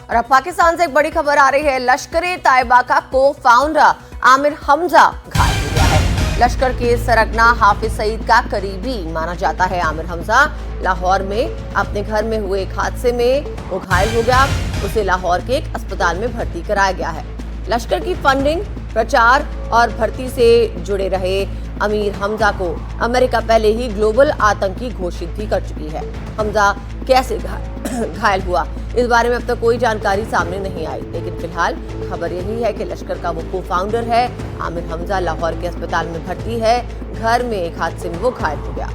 और अब पाकिस्तान से एक बड़ी खबर आ रही है। लश्कर-ए-तैयबा का को-फाउंडर आमिर हमजा घायल हो गया है। लश्कर के सरगना हाफिज सईद का करीबी माना जाता है आमिर हमजा लाहौर में अपने घर में हुए एक हादसे में वो घायल हो गया। उसे लाहौर के एक अस्पताल में भर्ती कराया गया है। लश्कर की फंडिंग, प्रचार और भर्ती से जुड़े रहे आमिर हमजा को अमेरिका पहले ही ग्लोबल आतंकी घोषित भी कर चुकी है। हमजा कैसे घायल हुआ, इस बारे में अब तक कोई जानकारी सामने नहीं आई, लेकिन फिलहाल खबर यही है कि लश्कर का वो को-फाउंडर है आमिर हमजा लाहौर के अस्पताल में भर्ती है। घर में एक हादसे में वो घायल हो गया।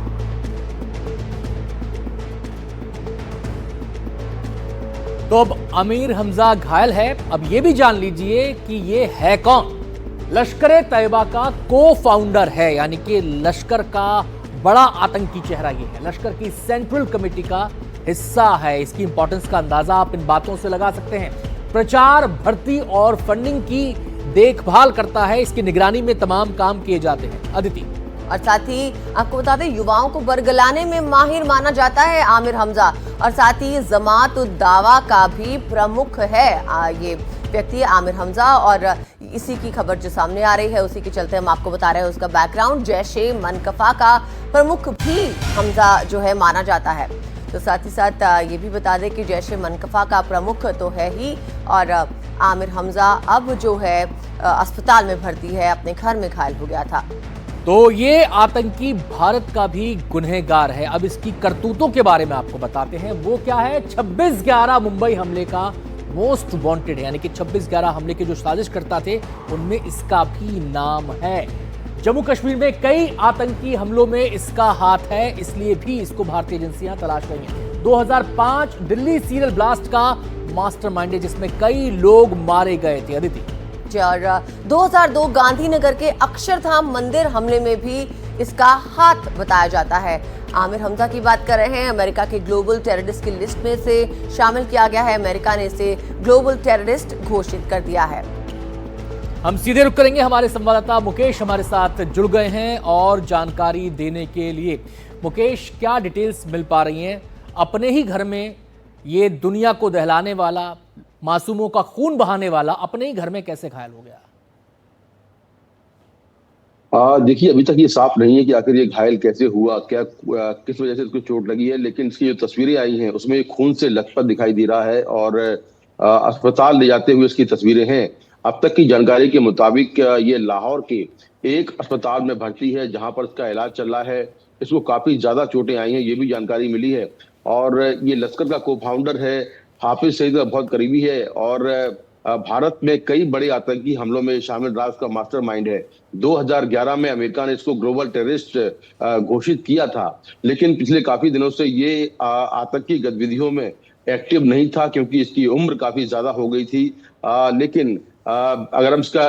तो अब आमिर हमजा घायल है। अब ये भी जान लीजिए कि ये है कौन। लश्कर-ए-तैयबा का को-फाउंडर है, यानी कि लश्कर का बड़ा आतंकी चेहरा ये है। लश्कर की सेंट्रल कमेटी का हिस्सा है। इसकी इंपॉर्टेंस का अंदाजा आप इन बातों से लगा सकते हैं। प्रचार, भर्ती और फंडिंग की देखभाल करता है। इसकी निगरानी में तमाम काम किए जाते हैं। अदिति, और साथ ही आपको बता दें, युवाओं को बरगलाने में माहिर माना जाता है आमिर हमजा, और साथ ही जमात-उद-दावा का भी प्रमुख है ये व्यक्ति आमिर हमजा। और इसी की खबर जो सामने आ रही है, उसी के चलते हम आपको बता रहे हैं उसका बैकग्राउंड। जैश-ए-मनकफा का प्रमुख भी हमजा जो है माना जाता है। तो साथ ही साथ ये भी बता दें कि जैश-ए-मनकफा का प्रमुख तो है ही, और आमिर हमजा अब जो है अस्पताल में भर्ती है, अपने घर में घायल हो गया था। तो ये आतंकी भारत का भी गुनहगार है। अब इसकी करतूतों के बारे में आपको बताते हैं। वो क्या है? 26/11 मुंबई हमले का मोस्ट वांटेड है, यानी कि 26/11 हमले के जो साजिश करता थे उनमें इसका भी नाम है। जम्मू कश्मीर में कई आतंकी हमलों में इसका हाथ है, इसलिए भी इसको भारतीय एजेंसियां तलाश रही हैं। 2005 दिल्ली सीरियल ब्लास्ट का मास्टरमाइंड है, जिसमें कई लोग मारे गए थे। अदिति, और 2002 गांधीनगर के अक्षरधाम मंदिर हमले में भी इसका हाथ बताया जाता है। आमिर हमजा की बात कर रहे हैं। अमेरिका के ग्लोबल टेररिस्ट की लिस्ट में से शामिल किया गया है। अमेरिका ने इसे ग्लोबल टेररिस्ट घोषित कर दिया है। हम सीधे रुक करेंगे। हमारे संवाददाता मुकेश हमारे साथ जुड़ गए हैं और जानकारी देने के लिए। मुकेश, क्या डिटेल्स मिल पा रही हैं? अपने ही घर में ये दुनिया को दहलाने वाला, मासूमों का खून बहाने वाला अपने ही घर में कैसे घायल हो गया? देखिए, अभी तक ये साफ नहीं है कि आखिर ये घायल कैसे हुआ, क्या किस वजह से इसको चोट लगी है, लेकिन इसकी जो तस्वीरें आई हैं उसमें खून से लथपथ दिखाई दे रहा है और अस्पताल ले जाते हुए इसकी तस्वीरें हैं। अब तक की जानकारी के मुताबिक ये लाहौर के एक अस्पताल में भर्ती है, जहां पर इसका इलाज चल रहा है। इसको काफी ज्यादा चोटें आई हैं, ये भी जानकारी मिली है। और ये लश्कर का को-फाउंडर है, हाफिज सईद का बहुत करीबी है और भारत में कई बड़े आतंकी हमलों में शामिल रहा, उसका मास्टरमाइंड है। 2011 में अमेरिका ने इसको ग्लोबल टेररिस्ट घोषित किया था, लेकिन पिछले काफी दिनों से ये आतंकी गतिविधियों में एक्टिव नहीं था, क्योंकि इसकी उम्र काफी ज्यादा हो गई थी। लेकिन अगर हम इसका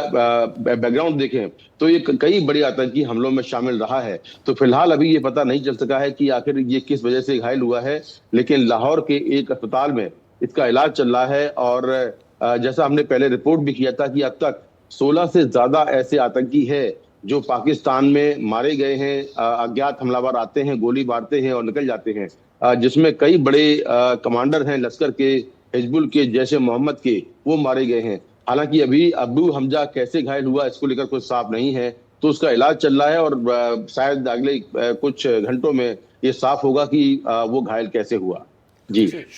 बैकग्राउंड देखें तो ये कई बड़े आतंकी हमलों में शामिल रहा है। तो फिलहाल अभी ये पता नहीं चल सका है कि आखिर ये किस वजह से घायल हुआ है, लेकिन लाहौर के एक अस्पताल में इसका इलाज चल रहा है। और जैसा हमने पहले रिपोर्ट भी किया था कि अब तक 16 से ज्यादा ऐसे आतंकी हैं जो पाकिस्तान में मारे गए हैं। अज्ञात हमलावर आते हैं, गोली मारते हैं और निकल जाते हैं, जिसमें कई बड़े कमांडर हैं लश्कर के, हिजबुल के, जैश-ए-मोहम्मद के, वो मारे गए हैं। हालांकि अभी अब्दुल हमजा कैसे घायल हुआ इसको लेकर कुछ साफ नहीं है, तो उसका इलाज चल रहा है और शायद अगले कुछ घंटों में ये साफ होगा कि वो घायल कैसे हुआ। जी।